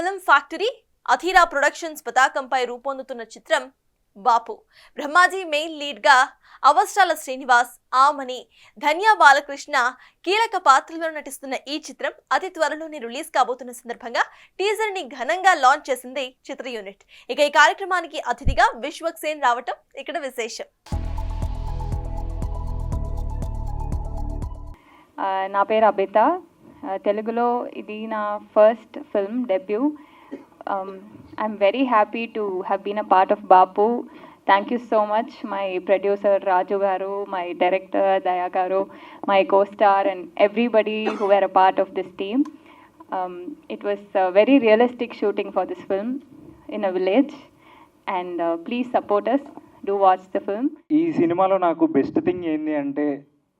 Film factory అథీరా productions పతాకంపై రూపొందుతున్న చిత్రం బాపు. బ్రహ్మాజీ మెయిన్ లీడ్ గా అవసరాల శ్రీనివాస్, ఆమని, ధన్యా బాలకృష్ణ కీలక పాత్రలో నటిస్తున్న ఈ చిత్రం అతి త్వరలోనే రిలీజ్ కాబోతున్న సందర్భంగా టీజర్ ని ఘనంగా లాంచ్ చేసింది చిత్ర యూనిట్. ఇక ఈ కార్యక్రమానికి అతిథిగా విశ్వక్ సేన్ రావటం ఇక్కడ విశేషం. నా పేరు అబిత. తెలుగులో ఇది నా first film debut. I'm very happy to have been a part of Bapu. Thank you so much, my producer Raju Garu, my director Daya Garu, my co-star and everybody who were a part of this team. It was a very realistic shooting for this film in a village, and please support us. Do watch the film. ఈ సినిమాలో నాకు best thing ఏంటి అంటే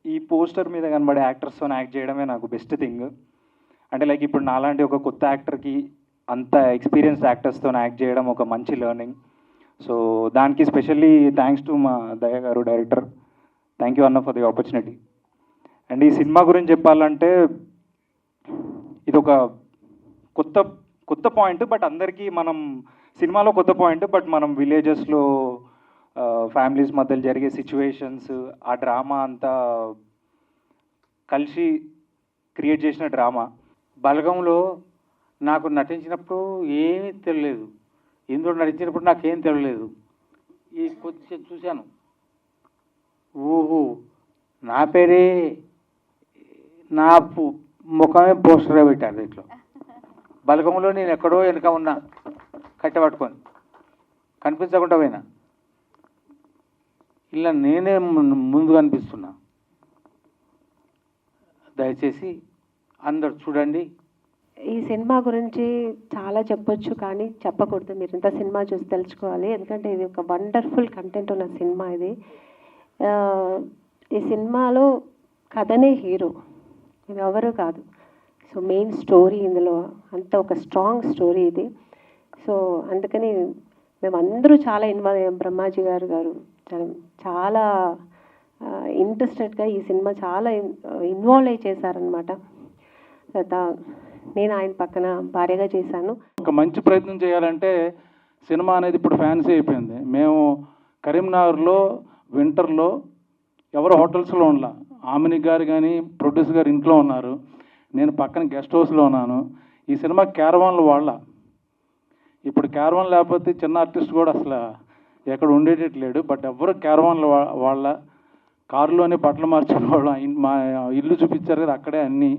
ఈ poster మీద కనబడే యాక్టర్స్తో act చేయడమే నాకు బెస్ట్ థింగ్. అంటే లైక్ ఇప్పుడు నాలాంటి ఒక కొత్త యాక్టర్కి అంత ఎక్స్పీరియన్స్డ్ యాక్టర్స్తో యాక్ట్ చేయడం ఒక మంచి లెర్నింగ్. సో దానికి స్పెషల్లీ థ్యాంక్స్ టు మా దయ గారు డైరెక్టర్. థ్యాంక్ యూ అన్న ఫర్ ది ఆపర్చునిటీ. అండ్ ఈ సినిమా గురించి చెప్పాలంటే ఇది ఒక కొత్త పాయింట్, బట్ అందరికీ మనం సినిమాలో కొత్త పాయింట్, బట్ మనం విలేజెస్లో ఫ్యామిలీస్ మధ్యలో జరిగే సిచ్యువేషన్స్, ఆ డ్రామా అంతా కలిసి క్రియేట్ చేసిన డ్రామా. బలగంలో నాకు నటించినప్పుడు ఏమీ తెలియలేదు, ఇందులో నటించినప్పుడు నాకేం తెలియలేదు. ఈ కొద్ది చూశాను, ఓహో నా పేరే నా ముఖమే పోస్టర్గా పెట్టారు దీంట్లో. బలగంలో నేను ఎక్కడో వెనక ఉన్నా, కట్టెపట్టుకొని కనిపించకుండా పోయినా, ఇలా నేనే ముందు కనిపిస్తున్నా. దయచేసి అందరు చూడండి. ఈ సినిమా గురించి చాలా చెప్పొచ్చు, కానీ చెప్పకూడదు. మీరు ఇంత సినిమా చూసి తెలుసుకోవాలి, ఎందుకంటే ఇది ఒక వండర్ఫుల్ కంటెంట్ ఉన్న సినిమా ఇది. ఈ సినిమాలో కథనే హీరో, ఇది ఎవరు కాదు. సో మెయిన్ స్టోరీ ఇందులో అంత ఒక స్ట్రాంగ్ స్టోరీ ఇది. సో అందుకని మేమందరూ చాలా ఇన్వాల్వ్ అయ్యాం. బ్రహ్మాజీ గారు చాలా ఇంట్రెస్టెడ్గా ఈ సినిమా చాలా ఇన్వాల్వ్ అయ్యి చేశారనమాట. నేను ఆయన పక్కన భార్యగా చేశాను. ఒక మంచి ప్రయత్నం చేయాలంటే సినిమా అనేది ఇప్పుడు ఫ్యాన్సీ అయిపోయింది. మేము కరీంనగర్లో వింటర్లో ఎవరు హోటల్స్లో ఉన్నా, ఆమెని గారు కానీ ప్రొడ్యూసర్ గారు ఇంట్లో ఉన్నారు, నేను పక్కన గెస్ట్ హౌస్లో ఉన్నాను. ఈ సినిమా క్యారవాన్లు వాళ్ళ. ఇప్పుడు క్యారవాన్ లేకపోతే చిన్న ఆర్టిస్ట్ కూడా అసలు ఎక్కడ ఉండేటట్లేడు. బట్ ఎవరు క్యారవాన్లు వాళ్ళ. కారులోనే బట్టలు మార్చుకునేవాళ్ళం. మా ఇల్లు చూపించారు కదా, అక్కడే అన్నీ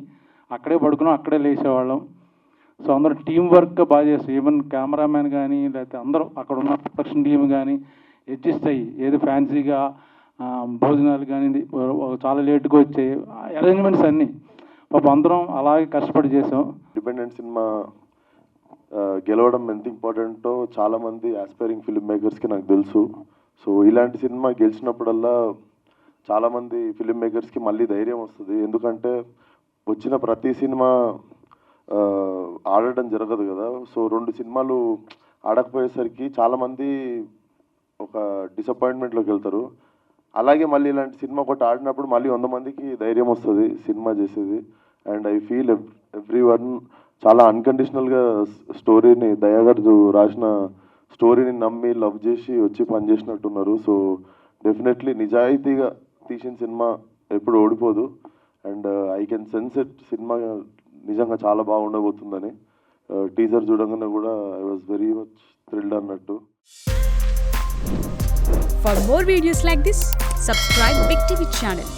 అక్కడే పడుకున్నాం, అక్కడే లేచేవాళ్ళం. సో అందరూ టీం వర్క్ బాగా చేస్తాం. ఈవెన్ కెమెరామ్యాన్ కానీ లేకపోతే అందరూ అక్కడ ఉన్న ప్రొడక్షన్ టీం కానీ అడ్జస్ట్ అయ్యి ఏది ఫ్యాన్సీగా భోజనాలు కానీ చాలా లేట్గా వచ్చాయి, అరేంజ్మెంట్స్ అన్నీ పాపం అందరం అలాగే కష్టపడి చేసాం. ఇండిపెండెంట్ సినిమా గెలవడం ఎంత ఇంపార్టెంటో చాలామంది ఆస్పైరింగ్ ఫిల్మ్ మేకర్స్కి నాకు తెలుసు. సో ఇలాంటి సినిమా గెలిచినప్పుడల్లా చాలామంది ఫిల్మ్ మేకర్స్కి మళ్ళీ ధైర్యం వస్తుంది. ఎందుకంటే వచ్చిన ప్రతి సినిమా ఆడటం జరగదు కదా. సో 2 సినిమాలు ఆడకపోయేసరికి చాలామంది ఒక డిసప్పాయింట్మెంట్లోకి వెళ్తారు. అలాగే మళ్ళీ ఇలాంటి సినిమా ఒకటి ఆడినప్పుడు మళ్ళీ 100 మందికి ధైర్యం వస్తుంది సినిమా చేసేది. And I feel every one చాలా అన్కండిషనల్గా స్టోరీని దయాగారు రాసిన స్టోరీని నమ్మి లవ్ చేసి వచ్చి పనిచేసినట్టున్నారు. సో డెఫినెట్లీ నిజాయితీగా తీసిన సినిమా ఎప్పుడు ఓడిపోదు. And I can sense it, సినిమా నిజంగా చాలా బాగుండబోతుందని. టీజర్ చూడగానే కూడా I was very much thrilled అన్నట్టు. For more videos like this, subscribe Big TV channel.